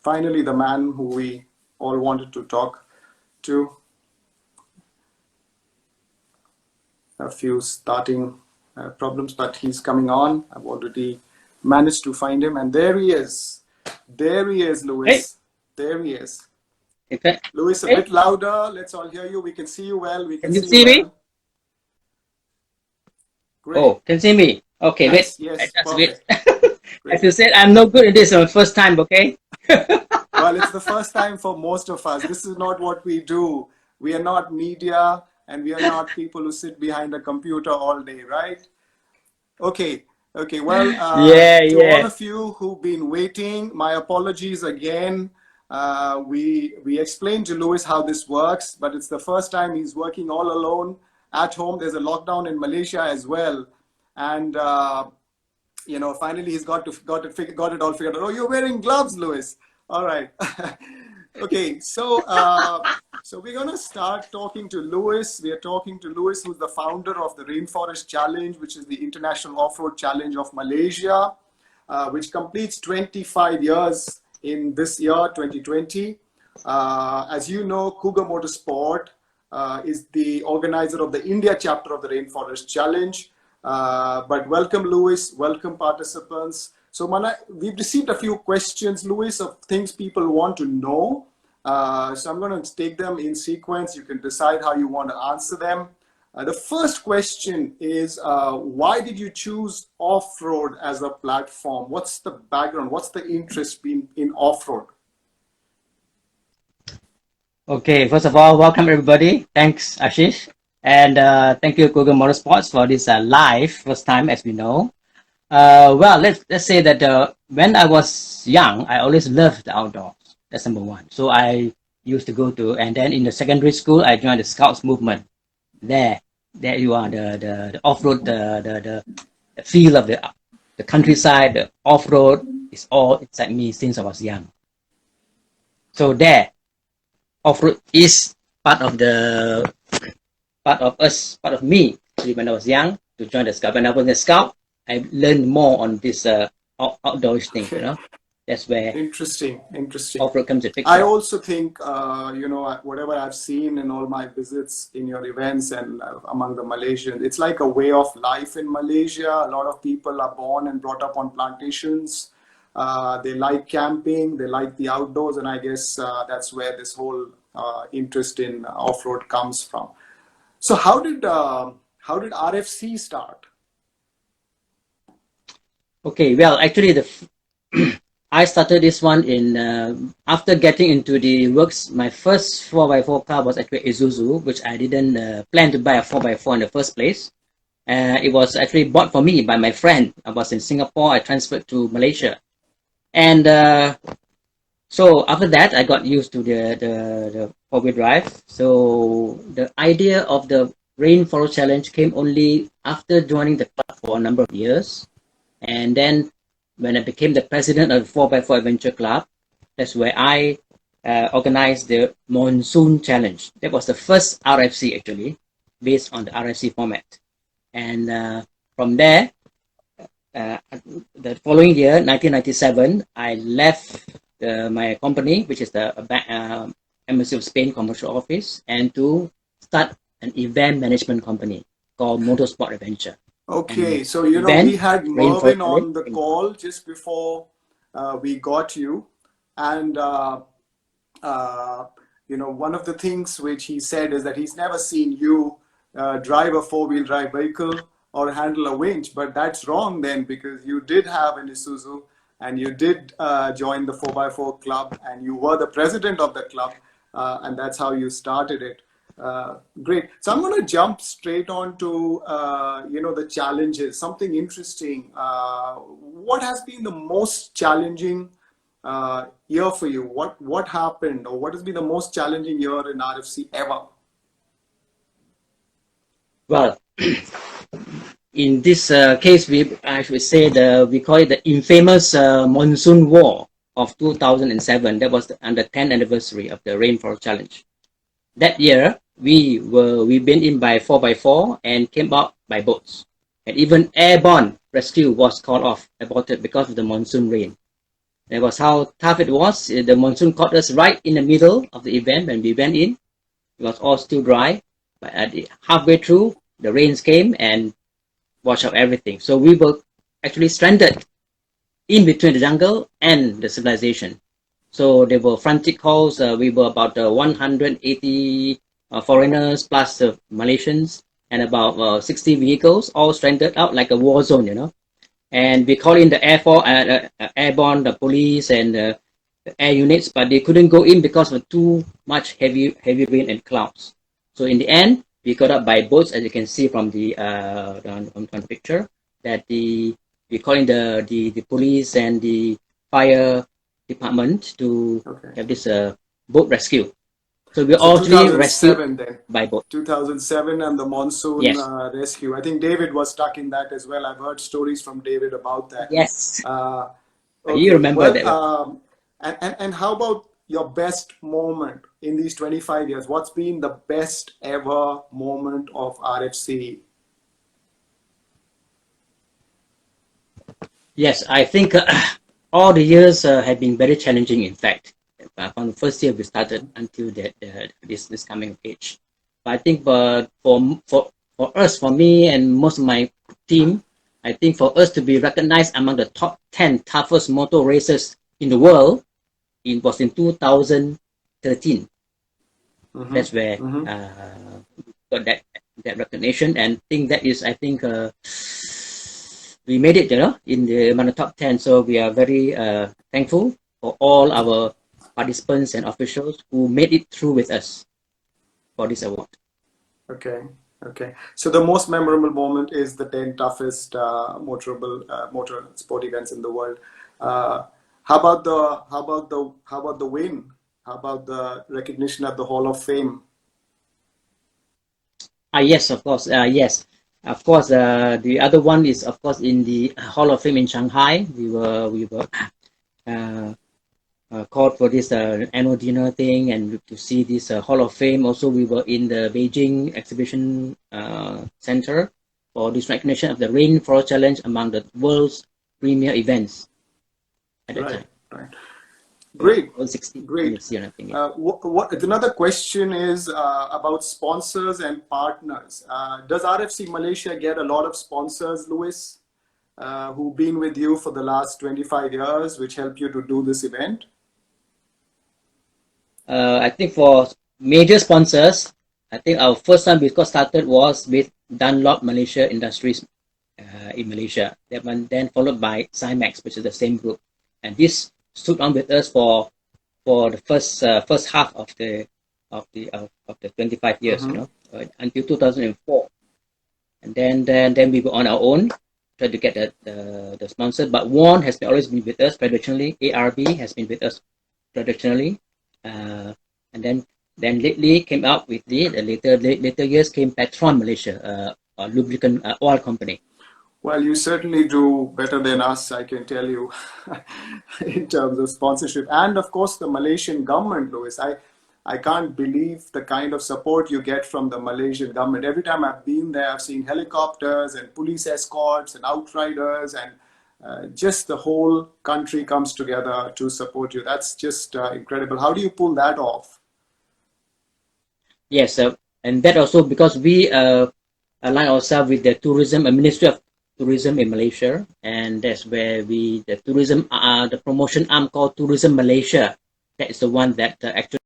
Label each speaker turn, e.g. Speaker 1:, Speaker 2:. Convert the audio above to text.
Speaker 1: finally the man who we all wanted to talk to. A few starting problems, but he's coming on. I've already managed to find him, and there he is. There he is, Louis.
Speaker 2: Hey.
Speaker 1: There he is.
Speaker 2: Okay.
Speaker 1: Louis, a
Speaker 2: Hey.
Speaker 1: bit louder. Let's all hear you. We can see you well. We
Speaker 2: Can you see
Speaker 1: well.
Speaker 2: me?
Speaker 1: Great.
Speaker 2: Oh, can see me. Okay,
Speaker 1: yes,
Speaker 2: wait.
Speaker 1: Yes,
Speaker 2: just
Speaker 1: perfect.
Speaker 2: wait. As you said, I'm no good at this. My first time. Okay.
Speaker 1: Well, it's the first time for most of us. This is not what we do. We are not media, and we are not people who sit behind a computer all day, right? Okay. Okay. Well, to all of you who've been waiting, my apologies again. We explained to Louis how this works, but it's the first time he's working all alone at home. There's a lockdown in Malaysia as well, and you know, finally he's got it all figured out. Oh, you're wearing gloves, Louis. All right. Okay, so so we're gonna start talking to Louis. We are talking to Louis, who's the founder of the Rainforest Challenge, which is the International Off-Road Challenge of Malaysia, which completes 25 years in this year, 2020. As you know, Cougar Motorsport is the organizer of the India chapter of the Rainforest Challenge. But welcome, Louis. Welcome, participants. So, we've received a few questions, Louis, of things people want to know. So I'm going to take them in sequence. You can decide how you want to answer them. The first question is, why did you choose off-road as a platform? What's the background? What's the interest in off-road?
Speaker 2: Okay, first of all, welcome everybody. Thanks, Ashish. And thank you, Cougar Motorsports, for this live first time, as we know. Well, let's say that when I was young, I always loved the outdoors. That's number one. So I used to go to, and then in the secondary school, I joined the Scouts movement. There you are, the off-road, the feel of the countryside, the off-road is all inside me since I was young. So there, off-road is part of me. When I was young, to join the Scout. When I was in the Scout, I learned more on this outdoors thing, you know. That's where
Speaker 1: interesting.
Speaker 2: off-road comes into picture.
Speaker 1: I also think, you know, whatever I've seen in all my visits in your events and among the Malaysians, it's like a way of life in Malaysia. A lot of people are born and brought up on plantations. They like camping, they like the outdoors, and I guess that's where this whole interest in off-road comes from. So how did RFC start?
Speaker 2: Okay, well, actually, I started this one in after getting into the works. My first 4x4 car was actually Isuzu, which I didn't plan to buy a 4x4 in the first place. It was actually bought for me by my friend. I was in Singapore. I transferred to Malaysia, and so after that, I got used to the four-wheel drive. So the idea of the Rainforest Challenge came only after joining the club for a number of years. And then when I became the president of the 4x4 Adventure Club, that's where I organized the Monsoon Challenge. That was the first RFC, actually, based on the RFC format. And from there, the following year, 1997, I left my company, which is the Embassy of Spain Commercial Office, and to start an event management company called Motorsport Adventure.
Speaker 1: Okay, so you know, we had Mervin on the call just before we got you, and you know, one of the things which he said is that he's never seen you drive a four-wheel drive vehicle or handle a winch, but that's wrong then, because you did have an Isuzu and you did join the 4x4 club and you were the president of the club, and that's how you started it. Great. So I'm going to jump straight on to, you know, the challenges, something interesting. What has been the most challenging year for you? What happened, or what has been the most challenging year in RFC ever?
Speaker 2: Well, in this case, I should say we call it the infamous Monsoon War of 2007. That was on the 10th anniversary of the Rainforest Challenge. That year, we've been in by 4x4 and came out by boats. And even airborne rescue was called off, aborted because of the monsoon rain. That was how tough it was. The monsoon caught us right in the middle of the event when we went in. It was all still dry, but halfway through, the rains came and washed out everything. So we were actually stranded in between the jungle and the civilization. So there were frantic calls. We were about 180 foreigners plus Malaysians and about 60 vehicles, all stranded out like a war zone, you know. And we called in the airborne, the police, and the air units, but they couldn't go in because of too much heavy rain and clouds. So in the end, we got up by boats, as you can see from the on the picture. That we call in the police and the fire department to have this boat rescue. So we all three rescued
Speaker 1: then.
Speaker 2: by boat.
Speaker 1: 2007 and the monsoon
Speaker 2: Yes.
Speaker 1: Rescue. I think David was stuck in that as well. I've heard stories from David about that.
Speaker 2: Yes.
Speaker 1: Okay.
Speaker 2: You remember
Speaker 1: well,
Speaker 2: that one.
Speaker 1: And how about your best moment in these 25 years? What's been the best ever moment of RFC?
Speaker 2: Yes, I think all the years have been very challenging, in fact. From the first year we started until this coming of age. But I think for us, for me and most of my team, I think for us to be recognized among the top 10 toughest motor racers in the world, it was in 2013. That's where got that recognition, and think that is, I think, we made it, you know, in the top 10. So we are very thankful for all our participants and officials who made it through with us for this award.
Speaker 1: Okay. So the most memorable moment is the 10 toughest motor sport events in the world. How about the win? How about the recognition at the Hall of Fame?
Speaker 2: Yes, of course. Yes, of course. The other one is, of course, in the Hall of Fame in Shanghai. We were called for this annual dinner thing and to see this Hall of Fame. Also, we were in the Beijing Exhibition Center for this recognition of the Rainforest Challenge among the world's premier events at that time.
Speaker 1: Right. Great.
Speaker 2: 16
Speaker 1: Great.
Speaker 2: Years here, I think.
Speaker 1: Another question is about sponsors and partners. Does RFC Malaysia get a lot of sponsors, Louis, who've been with you for the last 25 years, which help you to do this event?
Speaker 2: I think for major sponsors, I think our first time we got started was with Dunlop Malaysia Industries in Malaysia. That one then followed by Cymax, which is the same group, and this stood on with us for the first half of the 25 years, you know, until 2004, and then we were on our own, tried to get the sponsor. But WARN has always been with us traditionally. ARB has been with us traditionally, and then lately came out with the later years came Petron Malaysia, a lubricant oil company.
Speaker 1: Well, you certainly do better than us, I can tell you, in terms of sponsorship. And of course, the Malaysian government, Louis. I can't believe the kind of support you get from the Malaysian government. Every time I've been there, I've seen helicopters and police escorts and outriders, and just the whole country comes together to support you. That's just incredible. How do you pull that off?
Speaker 2: Yes, and that also because we align ourselves with the Ministry of Tourism in Malaysia, and that's where the promotion arm called Tourism Malaysia. That is the one that actually